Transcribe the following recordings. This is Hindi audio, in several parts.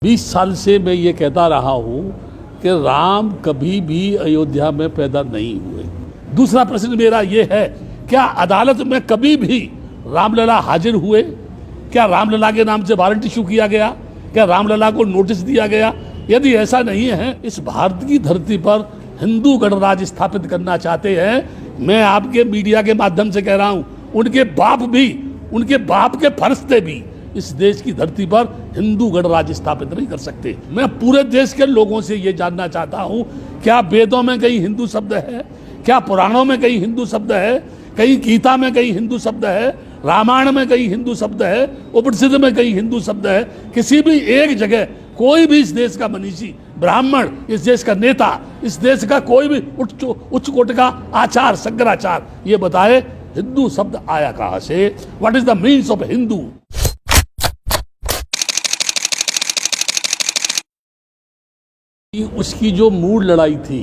20 साल से मैं ये कहता रहा हूँ कि राम कभी भी अयोध्या में पैदा नहीं हुए। दूसरा प्रश्न मेरा ये है, क्या अदालत में कभी भी रामलला हाजिर हुए? क्या रामलला के नाम से वारंट इशू किया गया? क्या रामलला को नोटिस दिया गया? यदि ऐसा नहीं है, इस भारत की धरती पर हिंदू गणराज्य स्थापित करना चाहते हैं। मैं आपके मीडिया के माध्यम से कह रहा हूँ, उनके बाप के फरिश्ते भी इस देश की धरती पर हिंदू गणराज्य स्थापित नहीं कर सकते। मैं पूरे देश के लोगों से ये जानना चाहता हूँ, क्या वेदों में कहीं हिंदू शब्द है? क्या पुराणों में कहीं हिंदू शब्द है? कहीं गीता में कहीं हिंदू शब्द है? रामायण में कहीं हिंदू शब्द है? उपनिषद में कहीं हिंदू शब्द है? किसी भी एक जगह कोई भी इस देश का मनीषी, ब्राह्मण, इस देश का नेता, इस देश का कोई भी उच्च कोटि का आचार, शंकराचार्य ये बताए हिंदू शब्द आया कहाँ से? What is the means of Hindu? उसकी जो मूल लड़ाई थी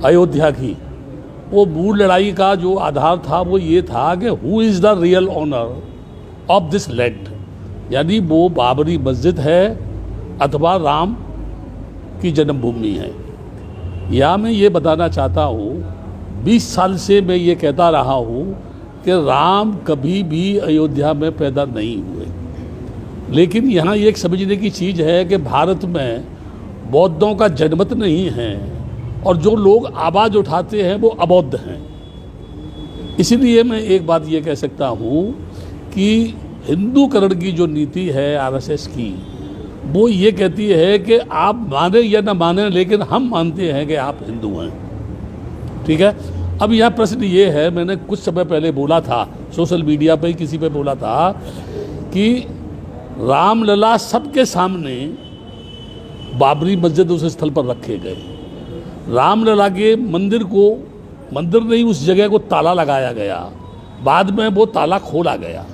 अयोध्या की, वो मूल लड़ाई का जो आधार था वो ये था कि who is the real owner of this land, यानी वो बाबरी मस्जिद है अथवा राम की जन्मभूमि है। या मैं ये बताना चाहता हूँ, 20 साल से मैं ये कहता रहा हूँ कि राम कभी भी अयोध्या में पैदा नहीं हुए। लेकिन यहाँ एक समझने की चीज़ है कि भारत में बौद्धों का जनमत नहीं है और जो लोग आवाज़ उठाते हैं वो अबौद्ध हैं। इसीलिए मैं एक बात ये कह सकता हूँ कि हिंदूकरण की जो नीति है आरएसएस की, वो ये कहती है कि आप माने या ना माने, लेकिन हम मानते हैं कि आप हिंदू हैं। ठीक है। अब यह प्रश्न ये है, मैंने कुछ समय पहले बोला था, सोशल मीडिया पे किसी पे बोला था कि रामलला सबके सामने बाबरी मस्जिद उस स्थल पर रखे गए। रामलला के मंदिर नहीं, उस जगह को ताला लगाया गया। बाद में वो ताला खोला गया।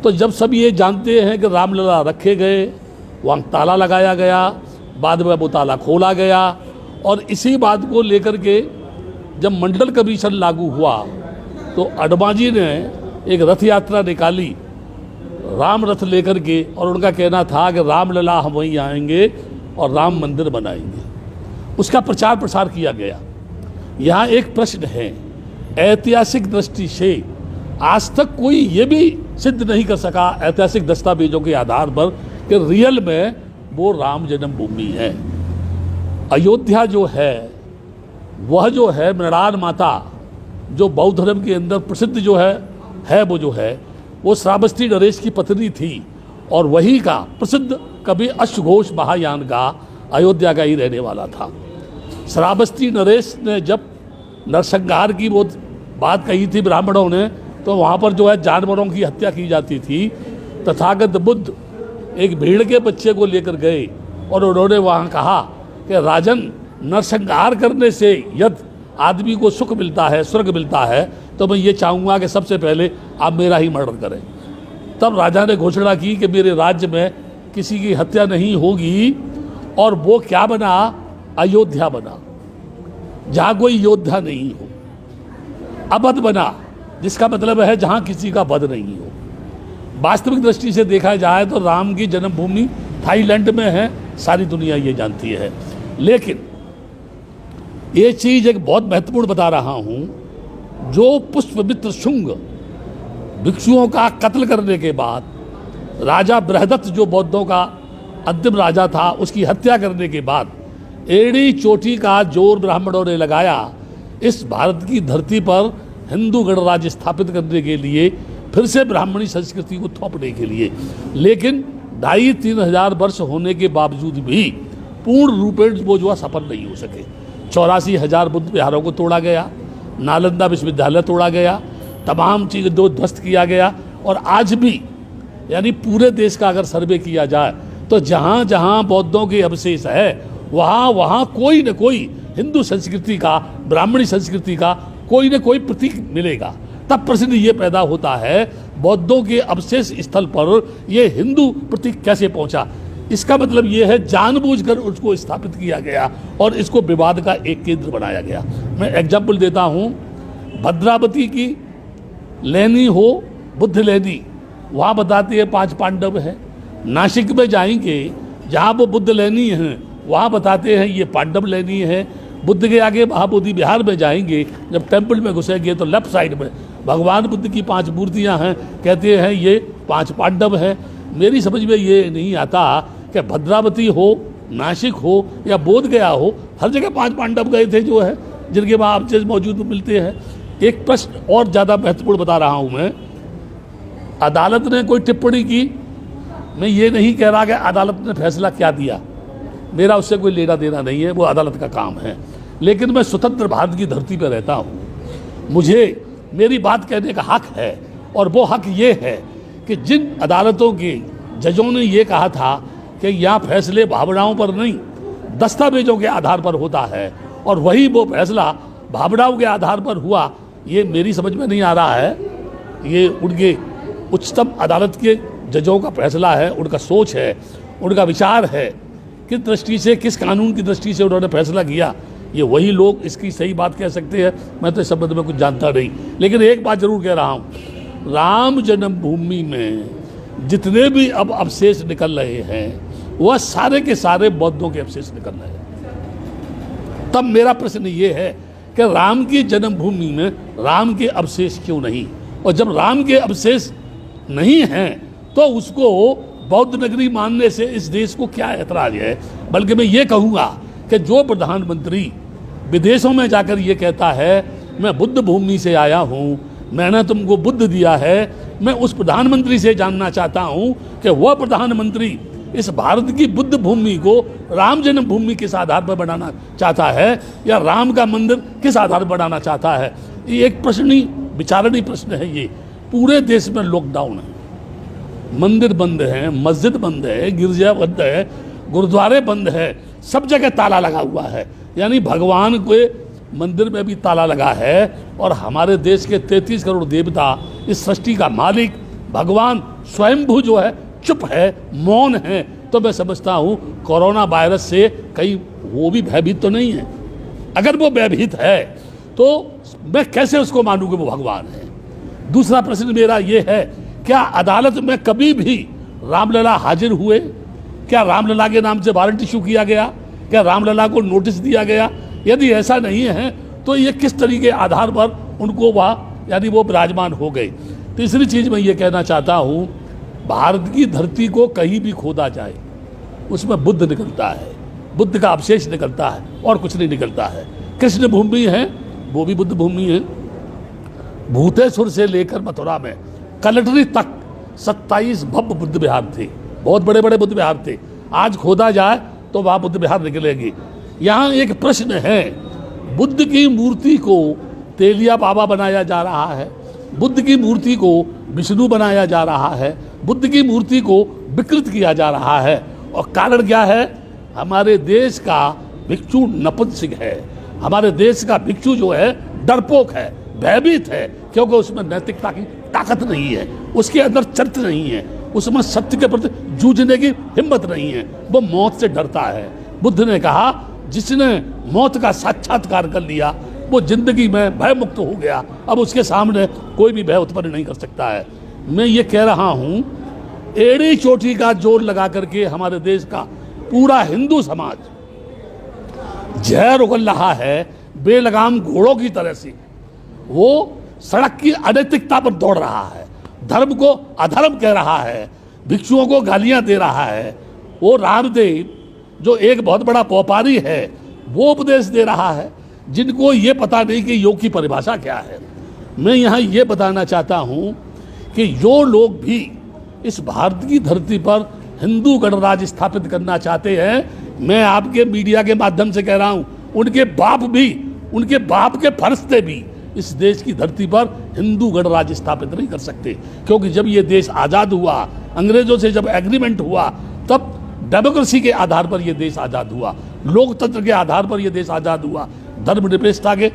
तो जब सब ये जानते हैं कि रामलला रखे गए, वहाँ ताला लगाया गया, बाद में वो ताला खोला गया, और इसी बात को लेकर के जब मंडल कमीशन लागू हुआ तो अडवा जी ने एक रथ यात्रा निकाली राम रथ लेकर के, और उनका कहना था कि रामलला हम वहीं आएंगे और राम मंदिर बनाएंगे। उसका प्रचार प्रसार किया गया। यहाँ एक प्रश्न है, ऐतिहासिक दृष्टि से आज तक कोई ये भी सिद्ध नहीं कर सका ऐतिहासिक दस्तावेजों के आधार पर कि रियल में वो राम जन्मभूमि है। अयोध्या जो है वह जो है मृणाल माता, जो बौद्ध धर्म के अंदर प्रसिद्ध जो है वो श्रावस्ती नरेश की पत्नी थी, और वही का प्रसिद्ध कवि अश्वघोष महायान का अयोध्या का ही रहने वाला था। श्रावस्ती नरेश ने जब नरसंहार की वो बात कही थी ब्राह्मणों ने, तो वहाँ पर जो है जानवरों की हत्या की जाती थी। तथागत बुद्ध एक भेड़ के बच्चे को लेकर गए और उन्होंने वहाँ कहा कि राजन, नरसंहार करने से यदि आदमी को सुख मिलता है, स्वर्ग मिलता है, तो मैं ये चाहूँगा कि सबसे पहले आप मेरा ही मर्डर करें। तब राजा ने घोषणा की कि मेरे राज्य में किसी की हत्या नहीं होगी, और वो क्या बना? अयोध्या बना, जहाँ कोई योद्धा नहीं हो। अवध बना, जिसका मतलब है जहाँ किसी का वध नहीं हो। वास्तविक दृष्टि से देखा जाए तो राम की जन्मभूमि थाईलैंड में है, सारी दुनिया ये जानती है। लेकिन ये चीज़ एक बहुत महत्वपूर्ण बता रहा हूँ, जो पुष्पमित्र शुंग भिक्षुओं का कत्ल करने के बाद राजा बृहदत्त, जो बौद्धों का अंतिम राजा था, उसकी हत्या करने के बाद एड़ी चोटी का जोर ब्राह्मणों ने लगाया इस भारत की धरती पर हिंदू गणराज्य स्थापित करने के लिए, फिर से ब्राह्मणी संस्कृति को थोपने के लिए। लेकिन 2,500-3 हजार वर्ष होने के बावजूद भी पूर्ण रूपेण वो जो सफल नहीं हो सके। 84,000 बुद्ध विहारों को तोड़ा गया, नालंदा विश्वविद्यालय तोड़ा गया, तमाम चीज़ें दो ध्वस्त किया गया। और आज भी यानी पूरे देश का अगर सर्वे किया जाए तो जहाँ जहाँ बौद्धों के अवशेष है, वहाँ कोई न कोई हिंदू संस्कृति का, ब्राह्मणी संस्कृति का कोई न कोई प्रतीक मिलेगा। तब प्रश्न ये पैदा होता है, बौद्धों के अवशेष स्थल पर ये हिंदू प्रतीक कैसे पहुँचा? इसका मतलब ये है जानबूझकर उसको स्थापित किया गया और इसको विवाद का एक केंद्र बनाया गया। मैं एग्जाम्पल देता हूँ, भद्रावती की लेनी हो, बुद्ध लेनी, वहाँ बताते हैं 5 पांडव हैं। नासिक में जाएंगे जहाँ वो बुद्ध लेनी है वहाँ बताते हैं ये पांडव लेनी है। बुद्ध के आगे महाबोधि बिहार में जाएंगे, जब टेम्पल में घुसेंगे तो लेफ्ट साइड में भगवान बुद्ध की 5 मूर्तियाँ हैं, कहते हैं ये 5 पांडव हैं। मेरी समझ में ये नहीं आता कि भद्रावती हो, नासिक हो या बोध गया हो, हर जगह 5 पांडव गए थे जो है, जिनके वहाँ अवशेष मौजूद मिलते हैं। एक प्रश्न और ज़्यादा महत्वपूर्ण बता रहा हूँ मैं, अदालत ने कोई टिप्पणी की, मैं ये नहीं कह रहा कि अदालत ने फैसला क्या दिया, मेरा उससे कोई लेना देना नहीं है, वो अदालत का काम है। लेकिन मैं स्वतंत्र भारत की धरती पर रहता हूँ, मुझे मेरी बात कहने का हक है, और वो हक ये है कि जिन अदालतों के जजों ने ये कहा था कि यहाँ फैसले भावनाओं पर नहीं दस्तावेजों के आधार पर होता है, और वही वो फैसला भावनाओं के आधार पर हुआ, ये मेरी समझ में नहीं आ रहा है। ये उनके उच्चतम अदालत के जजों का फैसला है, उनका सोच है, उनका विचार है, किस दृष्टि से, किस कानून की दृष्टि से उन्होंने फैसला किया, ये वही लोग इसकी सही बात कह सकते हैं। मैं तो इस संबंध में कुछ जानता नहीं, लेकिन एक बात जरूर कह रहा हूँ, राम जन्मभूमि में जितने भी अब अवशेष निकल रहे हैं वह सारे के सारे बौद्धों के अवशेष निकल रहे हैं। तब मेरा प्रश्न ये है कि राम की जन्मभूमि में राम के अवशेष क्यों नहीं, और जब राम के अवशेष नहीं हैं तो उसको बौद्ध नगरी मानने से इस देश को क्या ऐतराज है। बल्कि मैं ये कहूँगा कि जो प्रधानमंत्री विदेशों में जाकर ये कहता है मैं बुद्ध भूमि से आया हूँ, मैंने तुमको बुद्ध दिया है, मैं उस प्रधानमंत्री से जानना चाहता हूँ कि वह प्रधानमंत्री इस भारत की बुद्ध भूमि को राम जन्मभूमि किस आधार पर बनाना चाहता है, या राम का मंदिर किस आधार पर बनाना चाहता है। ये एक प्रश्न, विचारणीय प्रश्न है। ये पूरे देश में लॉकडाउन है, मंदिर बंद है, मस्जिद बंद है, गिरजा बंद है, गुरुद्वारे बंद है, सब जगह ताला लगा हुआ है। यानी भगवान के मंदिर में भी ताला लगा है, और हमारे देश के 33 करोड़ देवता, इस सृष्टि का मालिक भगवान स्वयंभू जो है चुप है, मौन है। तो मैं समझता हूँ कोरोना वायरस से कहीं वो भी भयभीत तो नहीं है। अगर वो भयभीत है तो मैं कैसे उसको मानूँ कि वो भगवान है। दूसरा प्रश्न मेरा ये है, क्या अदालत में कभी भी रामलला हाजिर हुए? क्या रामलला के नाम से वारंट इशू किया गया? क्या रामलला को नोटिस दिया गया? यदि ऐसा नहीं है तो ये किस तरीके के आधार पर उनको वहाँ यानी वो विराजमान हो गए। तीसरी चीज़ मैं ये कहना चाहता हूँ, भारत की धरती को कहीं भी खोदा जाए उसमें बुद्ध निकलता है, बुद्ध का अवशेष निकलता है, और कुछ नहीं निकलता है। कृष्ण भूमि है, वो भी बुद्ध भूमि है। भूतेश्वर से लेकर मथुरा में कलटरी तक 27 भव्य बुद्ध विहार थे, बहुत बड़े बड़े बुद्ध विहार थे। आज खोदा जाए तो वहाँ बुद्ध विहार निकलेगी। यहाँ एक प्रश्न है, बुद्ध की मूर्ति को तेलिया बाबा बनाया जा रहा है, बुद्ध की मूर्ति को विष्णु बनाया जा रहा है, बुद्ध की मूर्ति को विकृत किया जा रहा है। और कारण क्या है? हमारे देश का भिक्षु नपुंसक है, हमारे देश का भिक्षु जो है डरपोक है, भयभीत है, क्योंकि उसमें नैतिकता की ताकत नहीं है, उसके अंदर चरित्र नहीं है, उसमें सत्य के प्रति जूझने की हिम्मत नहीं है, वो मौत से डरता है। बुद्ध ने कहा जिसने मौत का साक्षात्कार कर लिया वो जिंदगी में भय मुक्त हो गया, अब उसके सामने कोई भी भय उत्पन्न नहीं कर सकता है। मैं ये कह रहा हूँ, एड़ी चोटी का जोर लगा करके हमारे देश का पूरा हिंदू समाज जहर उगल रहा है बेलगाम घोड़ों की तरह से। वो सड़क की अनैतिकता पर दौड़ रहा है, धर्म को अधर्म कह रहा है, भिक्षुओं को गालियां दे रहा है। वो रामदेव जो एक बहुत बड़ा व्यापारी है वो उपदेश दे रहा है, जिनको ये पता नहीं कि योग की परिभाषा क्या है। मैं यहाँ ये बताना चाहता हूँ कि जो लोग भी इस भारत की धरती पर हिंदू गणराज्य स्थापित करना चाहते हैं, मैं आपके मीडिया के माध्यम से कह रहा हूँ, उनके बाप के फरिश्ते भी इस देश की धरती पर हिंदू गणराज्य स्थापित नहीं कर सकते। क्योंकि जब ये देश आज़ाद हुआ, अंग्रेजों से जब एग्रीमेंट हुआ, तब डेमोक्रेसी के आधार पर यह देश आज़ाद हुआ, लोकतंत्र के आधार पर यह देश आज़ाद हुआ, धर्मनिरपेक्षता के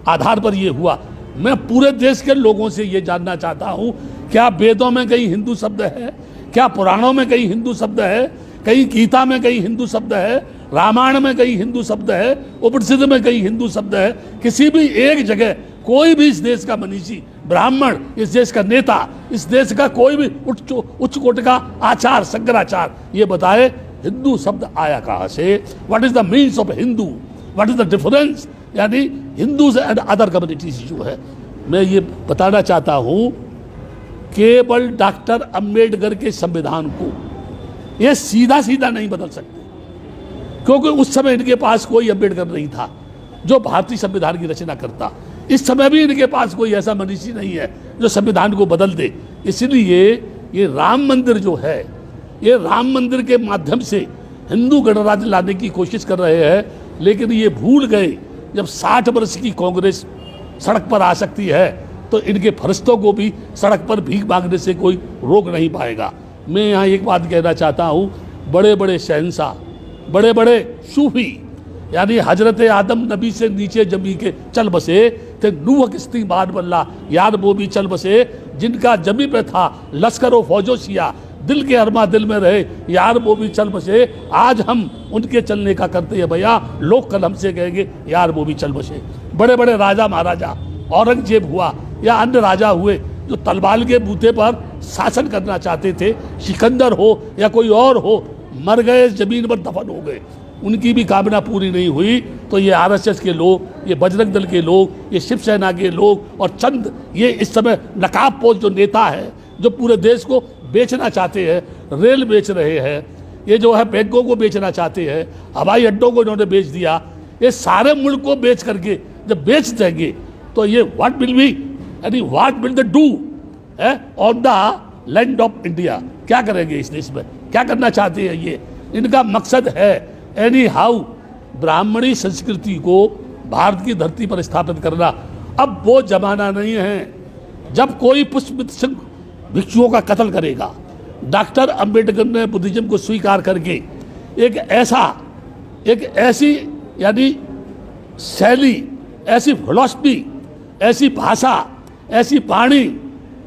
आधार पर यह हुआ। मैं पूरे देश के लोगों से ये जानना चाहता हूँ, क्या वेदों में कहीं हिंदू शब्द है? क्या पुराणों में कहीं हिंदू शब्द है? कहीं गीता में कहीं हिंदू शब्द है? रामायण में कहीं हिंदू शब्द है? उपनिषद में कहीं हिंदू शब्द है? किसी भी एक जगह कोई भी इस देश का मनीषी, ब्राह्मण, इस देश का नेता, इस देश का कोई भी उच्च कोटि का आचार, शंकराचार्य ये बताए हिंदू शब्द आया कहाँ से, what is the means of Hindu, what is the difference, यानी हिंदूज एंड अदर कम्युनिटीज जो है। मैं ये बताना चाहता हूँ, केवल डॉक्टर अंबेडकर के संविधान को ये सीधा सीधा नहीं बदल सकते, क्योंकि उस समय इनके पास कोई अंबेडकर नहीं था जो भारतीय संविधान की रचना करता। इस समय भी इनके पास कोई ऐसा मनीषी नहीं है जो संविधान को बदल दे। इसलिए ये राम मंदिर जो है, ये राम मंदिर के माध्यम से हिंदू गणराज्य लाने की कोशिश कर रहे हैं, लेकिन ये भूल गए जब 60 वर्ष की कांग्रेस सड़क पर आ सकती है तो इनके फरिश्तों को भी सड़क पर भीख मांगने से कोई रोक नहीं पाएगा। मैं यहाँ एक बात कहना चाहता हूँ, बड़े बड़े शहंशाह, बड़े बड़े सूफी, यानी हजरत आदम नबी से नीचे जमी के चल बसे थे, नूह किस्ती मान बल्ला यार वो भी चल बसे, जिनका जमी पे था लश्कर व फौजो सिया, दिल के अरमा दिल में रहे यार वो भी चल बसे। आज हम उनके चलने का करते हैं भैया, लोग कल हमसे कहेंगे यार वो भी चल बसे। बड़े बड़े राजा महाराजा, औरंगजेब हुआ या अन्य राजा हुए जो तलवार के बूते पर शासन करना चाहते थे, सिकंदर हो या कोई और हो, मर गए, जमीन पर दफन हो गए, उनकी भी कामना पूरी नहीं हुई। तो ये आरएसएस के लोग, ये बजरंग दल के लोग, ये शिवसेना के लोग और चंद ये इस समय नकाबपोश जो नेता है जो पूरे देश को बेचना चाहते हैं, रेल बेच रहे हैं, ये जो है बैंकों को बेचना चाहते हैं, हवाई अड्डों को इन्होंने बेच दिया, ये सारे मुल्क को बेच करके जब बेच देंगे तो ये व्हाट विल बी, यानी what will the do on the land of India, क्या करेंगे इस देश में, क्या करना चाहते हैं ये। इनका मकसद है एनी हाउ ब्राह्मणी संस्कृति को भारत की धरती पर स्थापित करना। अब वो जमाना नहीं है जब कोई पुष्पित सिंह भिक्षुओं का कत्ल करेगा। डॉक्टर अंबेडकर ने बुद्धिज्म को स्वीकार करके एक ऐसी यानी शैली, ऐसी फिलॉसफी, ऐसी भाषा, ऐसी वाणी,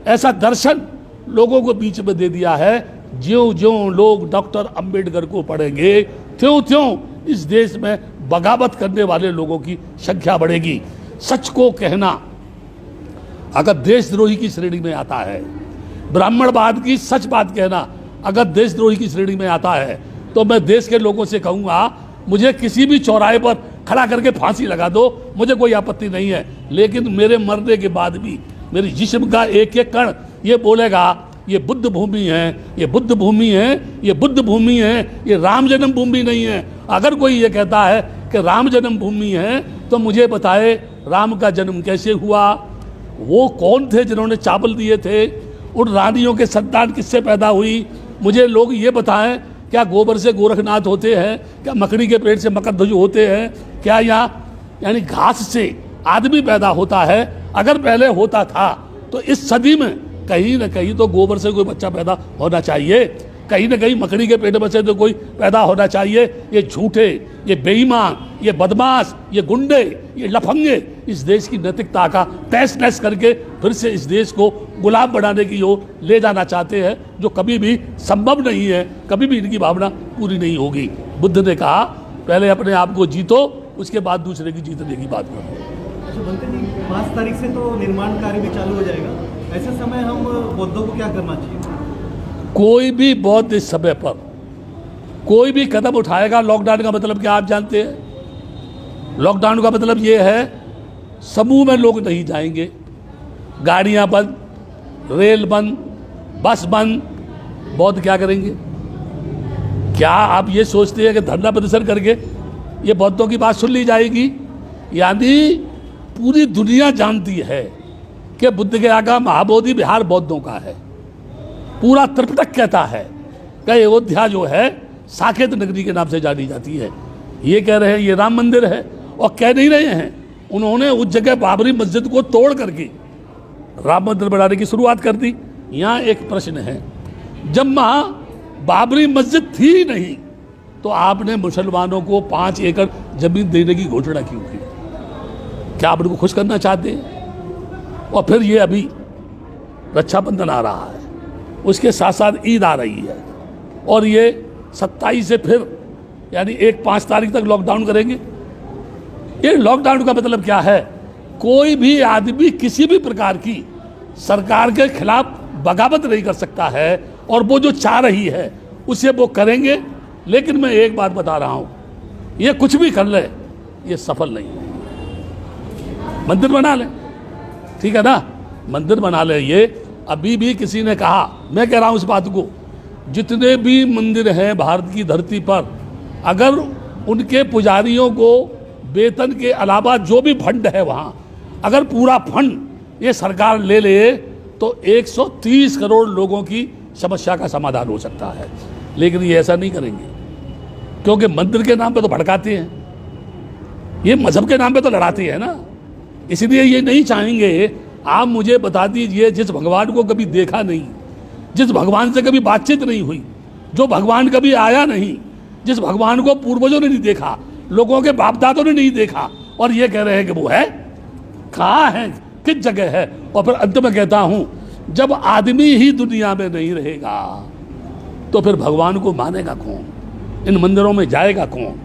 ऐसा दर्शन लोगों को बीच में दे दिया है। ज्यों ज्यों लोग डॉक्टर अंबेडकर को पढ़ेंगे त्यों त्यों इस देश में बगावत करने वाले लोगों की संख्या बढ़ेगी। सच को कहना अगर देशद्रोही की श्रेणी में आता है, ब्राह्मणवाद की सच बात कहना अगर देशद्रोही की श्रेणी में आता है, तो मैं देश के लोगों से कहूँगा मुझे किसी भी चौराहे पर खड़ा करके फांसी लगा दो, मुझे कोई आपत्ति नहीं है, लेकिन मेरे मरने के बाद भी मेरी जिस्म का एक एक कण ये बोलेगा ये बुद्ध भूमि है, ये बुद्ध भूमि है, ये बुद्ध भूमि है, ये राम जन्म भूमि नहीं है। अगर कोई ये कहता है कि राम जन्म भूमि है तो मुझे बताए राम का जन्म कैसे हुआ, वो कौन थे जिन्होंने चावल दिए थे, उन रानियों के संतान किससे पैदा हुई, मुझे लोग ये बताएं क्या गोबर से गोरखनाथ होते हैं, क्या मकड़ी के पेट से मकरध्वज होते हैं, क्या यहाँ यानी घास से आदमी पैदा होता है। अगर पहले होता था तो इस सदी में कहीं ना कहीं तो गोबर से कोई बच्चा पैदा होना चाहिए, कहीं ना कहीं मकड़ी के पेट में से तो कोई पैदा होना चाहिए। ये झूठे, ये बेईमान, ये बदमाश, ये गुंडे, ये लफंगे इस देश की नैतिकता का तहस नहस करके फिर से इस देश को गुलाम बनाने की ओर ले जाना चाहते हैं, जो कभी भी संभव नहीं है, कभी भी इनकी भावना पूरी नहीं होगी। बुद्ध ने कहा पहले अपने आप को जीतो, उसके बाद दूसरे की जीतने की बात करो। 5 तारीख से तो निर्माण कार्य भी चालू हो जाएगा, ऐसे समय हम बौद्धों को क्या करना चाहिए? कोई भी बौद्ध इस समय पर कोई भी कदम उठाएगा, लॉकडाउन का मतलब क्या आप जानते हैं? लॉकडाउन का मतलब ये है समूह में लोग नहीं जाएंगे, गाड़ियां बंद, रेल बंद, बस बंद। बौद्ध क्या करेंगे? क्या आप ये सोचते हैं कि धरना प्रदर्शन करके ये बौद्धों की बात सुन ली जाएगी? यानी पूरी दुनिया जानती है कि बुद्ध के आगा महाबोधि बिहार बौद्धों का है। पूरा त्रिपिटक कहता है कि अयोध्या जो है साकेत नगरी के नाम से जानी जाती है। ये कह रहे हैं ये राम मंदिर है, और कह नहीं रहे हैं, उन्होंने उस जगह बाबरी मस्जिद को तोड़ करके राम मंदिर बनाने की शुरुआत कर दी। यहाँ एक प्रश्न है, जब वहाँ बाबरी मस्जिद थी ही नहीं तो आपने मुसलमानों को 5 एकड़ जमीन देने की घोषणा क्यों की? क्या आप उनको खुश करना चाहते हैं? और फिर ये अभी रक्षाबंधन आ रहा है, उसके साथ साथ ईद आ रही है, और ये 27 से फिर यानी 5 तारीख तक लॉकडाउन करेंगे। ये लॉकडाउन का मतलब क्या है? कोई भी आदमी किसी भी प्रकार की सरकार के खिलाफ बगावत नहीं कर सकता है, और वो जो चाह रही है उसे वो करेंगे। लेकिन मैं एक बात बता रहा हूँ, ये कुछ भी कर ले, ये सफल नहीं है। मंदिर बना ले, ठीक है ना, मंदिर बना ले। ये अभी भी किसी ने कहा, मैं कह रहा हूँ इस बात को, जितने भी मंदिर हैं भारत की धरती पर, अगर उनके पुजारियों को वेतन के अलावा जो भी फंड है वहाँ, अगर पूरा फंड ये सरकार ले ले तो 130 करोड़ लोगों की समस्या का समाधान हो सकता है। लेकिन ये ऐसा नहीं करेंगे, क्योंकि मंदिर के नाम पे तो भड़काते हैं, ये मजहब के नाम पे तो लड़ाते हैं ना। इसलिए ये नहीं चाहेंगे। आप मुझे बता दीजिए, जिस भगवान को कभी देखा नहीं, जिस भगवान से कभी बातचीत नहीं हुई, जो भगवान कभी आया नहीं, जिस भगवान को पूर्वजों ने नहीं देखा, लोगों के बाप दादों ने नहीं देखा, और ये कह रहे हैं कि वो है, कहाँ है, किस जगह है। और फिर अंत में कहता हूं, जब आदमी ही दुनिया में नहीं रहेगा तो फिर भगवान को मानेगा कौन, इन मंदिरों में जाएगा कौन,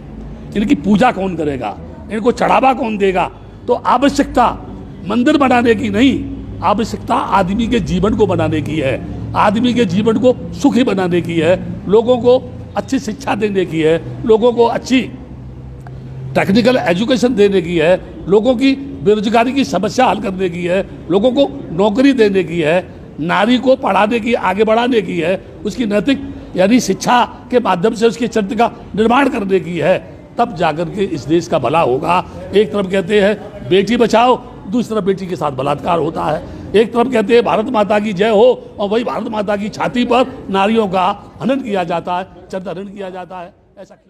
इनकी पूजा कौन करेगा, इनको चढ़ावा कौन देगा। तो आवश्यकता मंदिर बनाने की नहीं, आवश्यकता आदमी के जीवन को बनाने की है, आदमी के जीवन को सुखी बनाने की है, लोगों को अच्छी शिक्षा देने की है, लोगों को अच्छी टेक्निकल एजुकेशन देने की है, लोगों की बेरोजगारी की समस्या हल करने की है, लोगों को नौकरी देने की है, नारी को पढ़ाने की, आगे बढ़ाने की है, उसकी नैतिक यानी शिक्षा के माध्यम से उसके चरित्र का निर्माण करने की है। तब जाकर के इस देश का भला होगा। एक तरफ कहते हैं बेटी बचाओ, दूसरी तरफ बेटी के साथ बलात्कार होता है। एक तरफ कहते हैं भारत माता की जय हो, और वही भारत माता की छाती पर नारियों का हनन किया जाता है, चरित्र हनन किया जाता है। ऐसा क्यों?